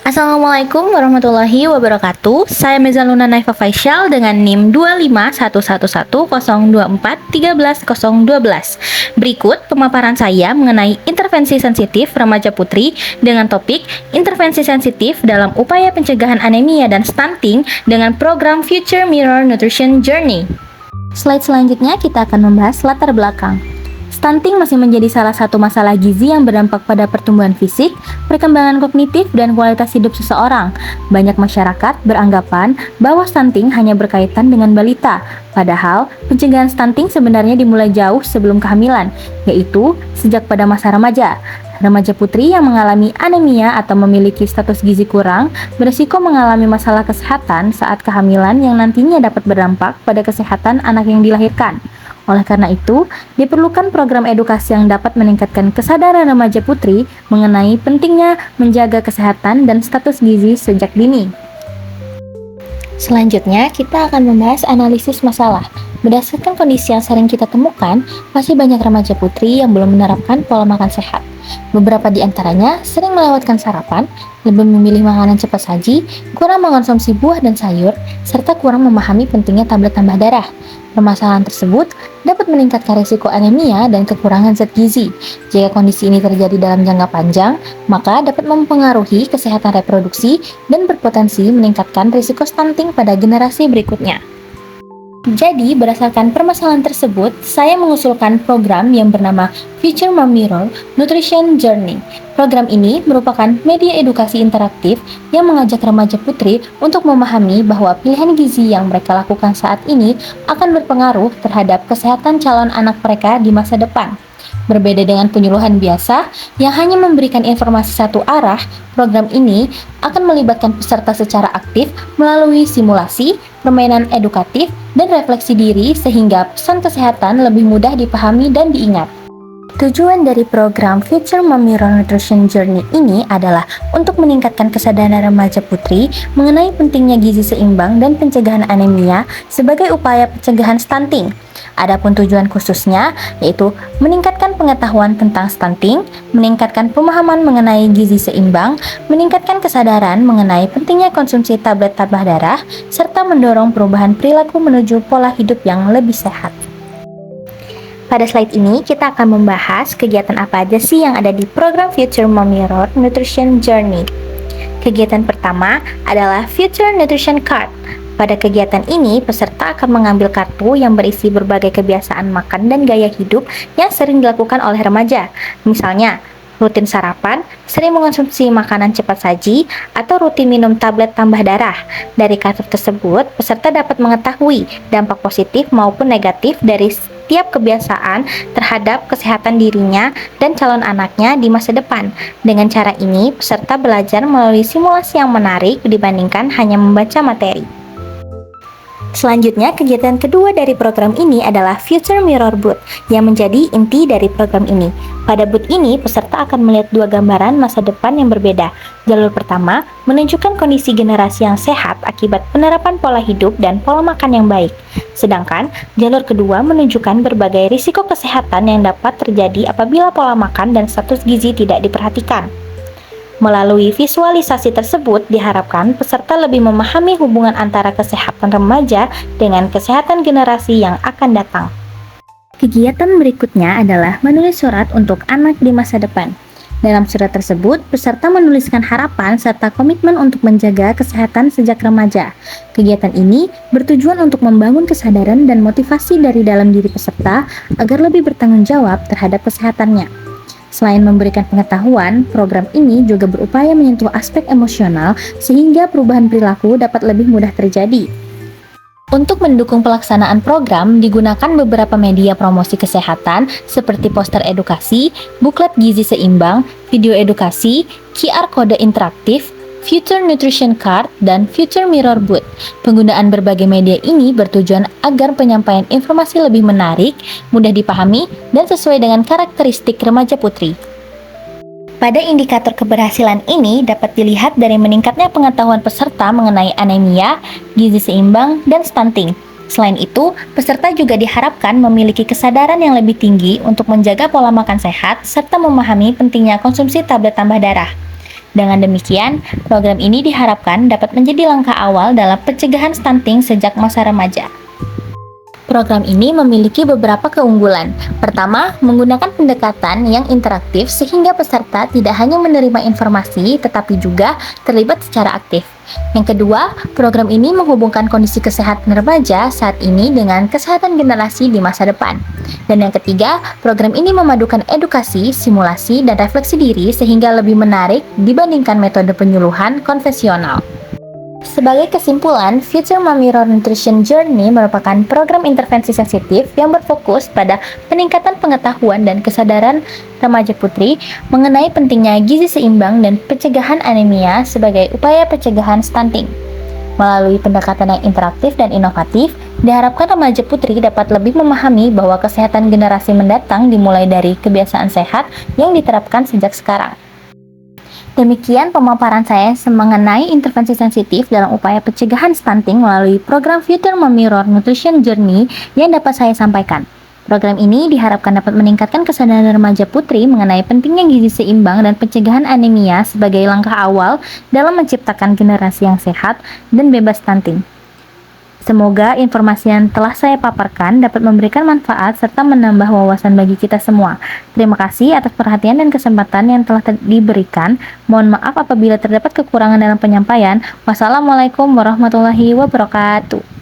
Assalamualaikum warahmatullahi wabarakatuh. Saya Mezaluna Naifa Faisyal dengan NIM 2511104131012. Berikut pemaparan saya mengenai intervensi sensitif remaja putri dengan topik intervensi sensitif dalam upaya pencegahan anemia dan stunting dengan program Future Mirror Nutrition Journey. Slide selanjutnya kita akan membahas latar belakang. Stunting masih menjadi salah satu masalah gizi yang berdampak pada pertumbuhan fisik, perkembangan kognitif, dan kualitas hidup seseorang. Banyak masyarakat beranggapan bahwa stunting hanya berkaitan dengan balita, padahal pencegahan stunting sebenarnya dimulai jauh sebelum kehamilan, yaitu sejak pada masa remaja. Remaja putri yang mengalami anemia atau memiliki status gizi kurang berisiko mengalami masalah kesehatan saat kehamilan yang nantinya dapat berdampak pada kesehatan anak yang dilahirkan. Oleh karena itu, diperlukan program edukasi yang dapat meningkatkan kesadaran remaja putri mengenai pentingnya menjaga kesehatan dan status gizi sejak dini. Selanjutnya, kita akan membahas analisis masalah. Berdasarkan kondisi yang sering kita temukan, masih banyak remaja putri yang belum menerapkan pola makan sehat. Beberapa di antaranya sering melewatkan sarapan, lebih memilih makanan cepat saji, kurang mengonsumsi buah dan sayur, serta kurang memahami pentingnya tablet tambah darah. Permasalahan tersebut dapat meningkatkan risiko anemia dan kekurangan zat gizi. Jika kondisi ini terjadi dalam jangka panjang, maka dapat mempengaruhi kesehatan reproduksi dan berpotensi meningkatkan risiko stunting pada generasi berikutnya. Jadi, berdasarkan permasalahan tersebut, saya mengusulkan program yang bernama Future Mirror Nutrition Journey. Program ini merupakan media edukasi interaktif yang mengajak remaja putri untuk memahami bahwa pilihan gizi yang mereka lakukan saat ini akan berpengaruh terhadap kesehatan calon anak mereka di masa depan. Berbeda dengan penyuluhan biasa yang hanya memberikan informasi satu arah, program ini akan melibatkan peserta secara aktif melalui simulasi, permainan edukatif, dan refleksi diri sehingga pesan kesehatan lebih mudah dipahami dan diingat. Tujuan dari program Future Mirror Nutrition Journey ini adalah untuk meningkatkan kesadaran remaja putri mengenai pentingnya gizi seimbang dan pencegahan anemia sebagai upaya pencegahan stunting. Adapun tujuan khususnya yaitu meningkatkan pengetahuan tentang stunting, meningkatkan pemahaman mengenai gizi seimbang, meningkatkan kesadaran mengenai pentingnya konsumsi tablet tambah darah, serta mendorong perubahan perilaku menuju pola hidup yang lebih sehat. Pada slide ini, kita akan membahas kegiatan apa aja sih yang ada di program Future Mirror Nutrition Journey. Kegiatan pertama adalah Future Nutrition Card. Pada kegiatan ini, peserta akan mengambil kartu yang berisi berbagai kebiasaan makan dan gaya hidup yang sering dilakukan oleh remaja. Misalnya, rutin sarapan, sering mengonsumsi makanan cepat saji, atau rutin minum tablet tambah darah. Dari kartu tersebut, peserta dapat mengetahui dampak positif maupun negatif dari setiap kebiasaan terhadap kesehatan dirinya dan calon anaknya di masa depan. Dengan cara ini, peserta belajar melalui simulasi yang menarik dibandingkan hanya membaca materi. Selanjutnya, kegiatan kedua dari program ini adalah Future Mirror Booth yang menjadi inti dari program ini. Pada booth ini, peserta akan melihat dua gambaran masa depan yang berbeda. Jalur pertama menunjukkan kondisi generasi yang sehat akibat penerapan pola hidup dan pola makan yang baik. Sedangkan jalur kedua menunjukkan berbagai risiko kesehatan yang dapat terjadi apabila pola makan dan status gizi tidak diperhatikan. Melalui visualisasi tersebut, diharapkan peserta lebih memahami hubungan antara kesehatan remaja dengan kesehatan generasi yang akan datang. Kegiatan berikutnya adalah menulis surat untuk anak di masa depan. Dalam surat tersebut, peserta menuliskan harapan serta komitmen untuk menjaga kesehatan sejak remaja. Kegiatan ini bertujuan untuk membangun kesadaran dan motivasi dari dalam diri peserta agar lebih bertanggung jawab terhadap kesehatannya. Selain memberikan pengetahuan, program ini juga berupaya menyentuh aspek emosional sehingga perubahan perilaku dapat lebih mudah terjadi. Untuk mendukung pelaksanaan program, digunakan beberapa media promosi kesehatan seperti poster edukasi, buklet gizi seimbang, video edukasi, QR kode interaktif, Future Nutrition Card, dan Future Mirror Booth. Penggunaan berbagai media ini bertujuan agar penyampaian informasi lebih menarik, mudah dipahami, dan sesuai dengan karakteristik remaja putri. Pada indikator keberhasilan ini dapat dilihat dari meningkatnya pengetahuan peserta mengenai anemia, gizi seimbang, dan stunting. Selain itu, peserta juga diharapkan memiliki kesadaran yang lebih tinggi untuk menjaga pola makan sehat serta memahami pentingnya konsumsi tablet tambah darah. Dengan demikian, program ini diharapkan dapat menjadi langkah awal dalam pencegahan stunting sejak masa remaja. Program ini memiliki beberapa keunggulan. Pertama, menggunakan pendekatan yang interaktif sehingga peserta tidak hanya menerima informasi tetapi juga terlibat secara aktif. Yang kedua, program ini menghubungkan kondisi kesehatan remaja saat ini dengan kesehatan generasi di masa depan. Dan yang ketiga, program ini memadukan edukasi, simulasi, dan refleksi diri sehingga lebih menarik dibandingkan metode penyuluhan konvensional. Sebagai kesimpulan, Future Mom Mirror Nutrition Journey merupakan program intervensi sensitif yang berfokus pada peningkatan pengetahuan dan kesadaran remaja putri mengenai pentingnya gizi seimbang dan pencegahan anemia sebagai upaya pencegahan stunting. Melalui pendekatan yang interaktif dan inovatif, diharapkan remaja putri dapat lebih memahami bahwa kesehatan generasi mendatang dimulai dari kebiasaan sehat yang diterapkan sejak sekarang. Demikian pemaparan saya mengenai intervensi sensitif dalam upaya pencegahan stunting melalui program Future Mom Mirror Nutrition Journey yang dapat saya sampaikan. Program ini diharapkan dapat meningkatkan kesadaran remaja putri mengenai pentingnya gizi seimbang dan pencegahan anemia sebagai langkah awal dalam menciptakan generasi yang sehat dan bebas stunting. Semoga informasi yang telah saya paparkan dapat memberikan manfaat serta menambah wawasan bagi kita semua. Terima kasih atas perhatian dan kesempatan yang telah diberikan. Mohon maaf apabila terdapat kekurangan dalam penyampaian. Wassalamualaikum warahmatullahi wabarakatuh.